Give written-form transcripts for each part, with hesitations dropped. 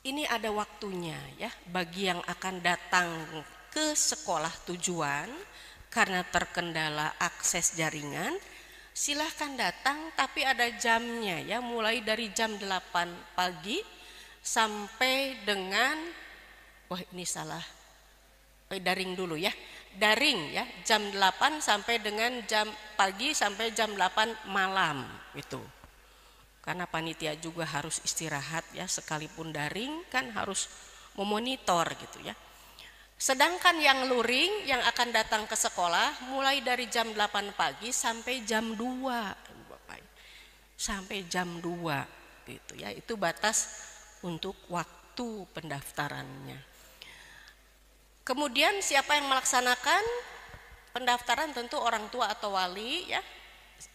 ini ada waktunya ya bagi yang akan datang ke sekolah tujuan karena terkendala akses jaringan. Silahkan datang, tapi ada jamnya ya, mulai dari jam 8 pagi sampai dengan, wah ini salah, daring dulu ya, daring ya, jam 8 sampai dengan jam pagi sampai jam 8 malam itu. Karena panitia juga harus istirahat ya, sekalipun daring kan harus memonitor gitu ya. Sedangkan yang luring yang akan datang ke sekolah mulai dari jam 8 pagi sampai jam 2, Bapak. Sampai jam 2 gitu ya. Itu batas untuk waktu pendaftarannya. Kemudian siapa yang melaksanakan pendaftaran? Tentu orang tua atau wali ya,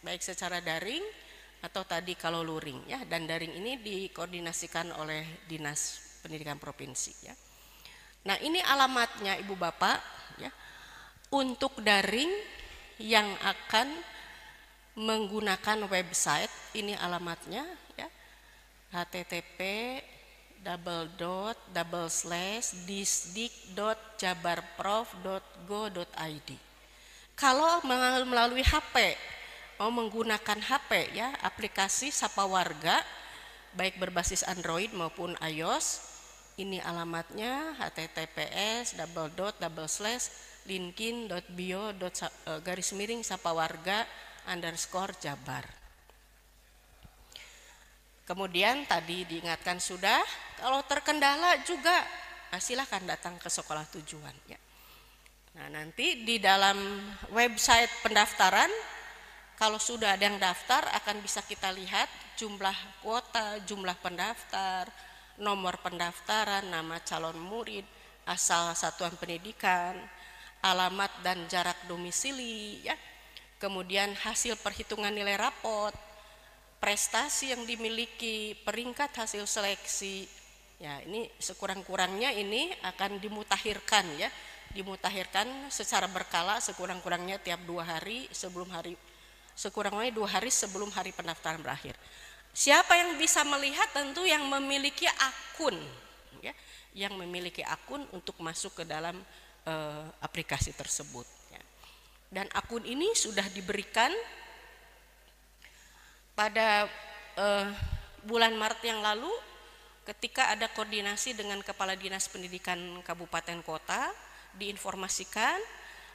baik secara daring atau tadi kalau luring ya, dan daring ini dikoordinasikan oleh Dinas Pendidikan Provinsi ya. Nah, ini alamatnya Ibu Bapak ya. Untuk daring yang akan menggunakan website, ini alamatnya ya. http://disdik.jabarprof.go.id. Kalau melalui HP, mau menggunakan HP ya, aplikasi Sapa Warga baik berbasis Android maupun iOS, ini alamatnya https://linkin.bio.sapawarga_Jabar. Kemudian tadi diingatkan sudah, kalau terkendala juga silahkan datang ke sekolah tujuan ya. Nah, nanti di dalam website pendaftaran, kalau sudah ada yang daftar akan bisa kita lihat jumlah kuota, jumlah pendaftar, nomor pendaftaran, nama calon murid, asal satuan pendidikan, alamat dan jarak domisili ya. Kemudian hasil perhitungan nilai rapot, prestasi yang dimiliki, peringkat hasil seleksi. Ya, ini sekurang-kurangnya ini akan dimutakhirkan ya. Dimutakhirkan secara berkala sekurang-kurangnya tiap 2 hari sebelum hari, sekurang-kurangnya 2 hari sebelum hari pendaftaran berakhir. Siapa yang bisa melihat? Tentu yang memiliki akun ya, yang memiliki akun untuk masuk ke dalam aplikasi tersebut ya. Dan akun ini sudah diberikan pada bulan Maret yang lalu ketika ada koordinasi dengan Kepala Dinas Pendidikan Kabupaten Kota, diinformasikan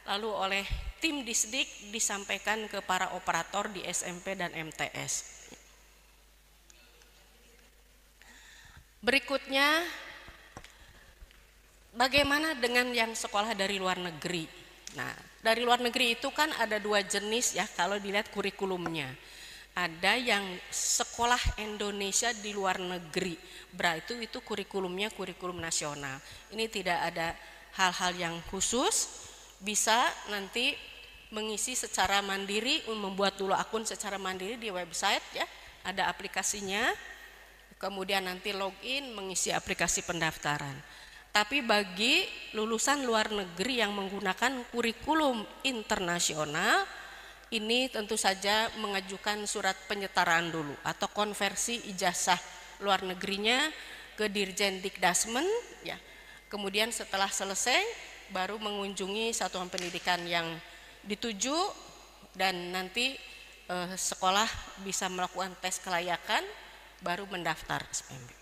lalu oleh tim Disdik disampaikan ke para operator di SMP dan MTS. Berikutnya, bagaimana dengan yang sekolah dari luar negeri? Nah, dari luar negeri itu kan ada 2 jenis ya kalau dilihat kurikulumnya. Ada yang sekolah Indonesia di luar negeri, berarti itu kurikulumnya kurikulum nasional. Ini tidak ada hal-hal yang khusus, bisa nanti mengisi secara mandiri, membuat dulu akun secara mandiri di website ya, ada aplikasinya. Kemudian nanti login mengisi aplikasi pendaftaran. Tapi bagi lulusan luar negeri yang menggunakan kurikulum internasional, ini tentu saja mengajukan surat penyetaraan dulu atau konversi ijazah luar negerinya ke Dirjen Dikdasmen ya. Kemudian setelah selesai baru mengunjungi satuan pendidikan yang dituju dan nanti sekolah bisa melakukan tes kelayakan baru mendaftar SPMB.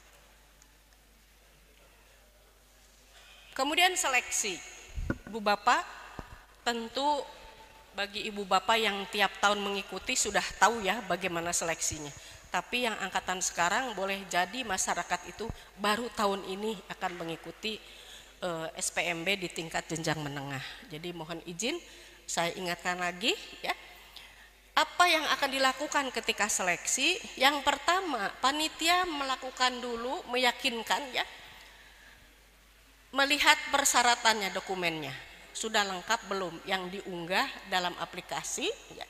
Kemudian seleksi. Ibu Bapak, tentu bagi Ibu Bapak yang tiap tahun mengikuti sudah tahu ya bagaimana seleksinya. Tapi yang angkatan sekarang boleh jadi masyarakat itu baru tahun ini akan mengikuti SPMB di tingkat jenjang menengah. Jadi mohon izin saya ingatkan lagi ya. Apa yang akan dilakukan ketika seleksi? Yang pertama, panitia melakukan dulu, meyakinkan ya, melihat persyaratannya, dokumennya sudah lengkap belum yang diunggah dalam aplikasi ya,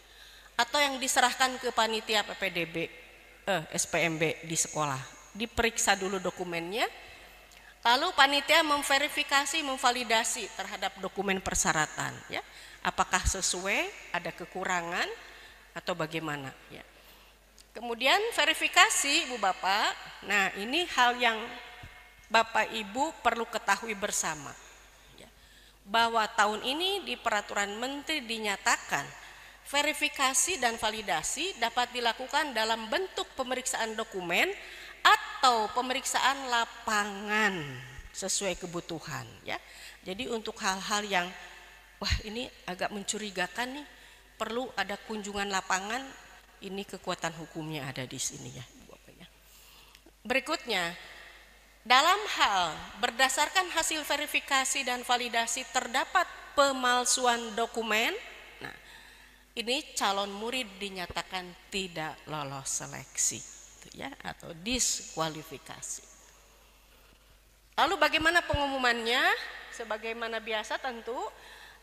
atau yang diserahkan ke panitia PPDB SPMB di sekolah. Diperiksa dulu dokumennya, lalu panitia memverifikasi, memvalidasi terhadap dokumen persyaratan ya, apakah sesuai, ada kekurangan atau bagaimana ya. Kemudian verifikasi Ibu Bapak. Nah, ini hal yang Bapak Ibu perlu ketahui bersama ya, bahwa tahun ini di peraturan menteri dinyatakan verifikasi dan validasi dapat dilakukan dalam bentuk pemeriksaan dokumen atau pemeriksaan lapangan sesuai kebutuhan ya. Jadi untuk hal-hal yang wah ini agak mencurigakan nih, perlu ada kunjungan lapangan, ini kekuatan hukumnya ada di sini ya. Berikutnya, dalam hal berdasarkan hasil verifikasi dan validasi terdapat pemalsuan dokumen, nah ini calon murid dinyatakan tidak lolos seleksi ya, atau diskualifikasi. Lalu bagaimana pengumumannya? Sebagaimana biasa tentu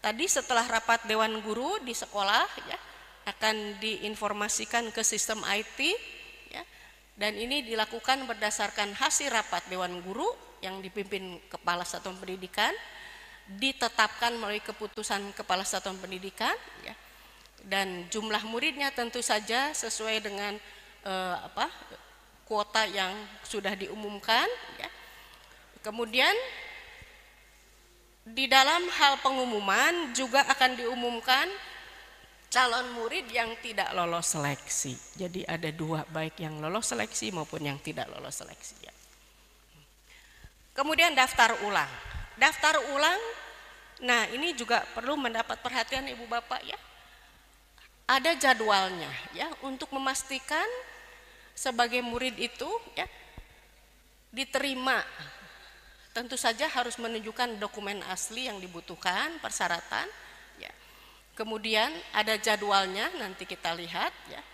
tadi setelah rapat dewan guru di sekolah ya, akan diinformasikan ke sistem IT ya, dan ini dilakukan berdasarkan hasil rapat dewan guru yang dipimpin kepala satuan pendidikan, ditetapkan melalui keputusan kepala satuan pendidikan ya, dan jumlah muridnya tentu saja sesuai dengan kuota yang sudah diumumkan ya. Kemudian di dalam hal pengumuman juga akan diumumkan calon murid yang tidak lolos seleksi. Jadi ada dua, baik yang lolos seleksi maupun yang tidak lolos seleksi ya. Kemudian daftar ulang. Daftar ulang, nah ini juga perlu mendapat perhatian Ibu Bapak ya. Ada jadwalnya ya, untuk memastikan sebagai murid itu ya diterima. Tentu saja harus menunjukkan dokumen asli yang dibutuhkan, persyaratan ya. Kemudian ada jadwalnya, nanti kita lihat ya.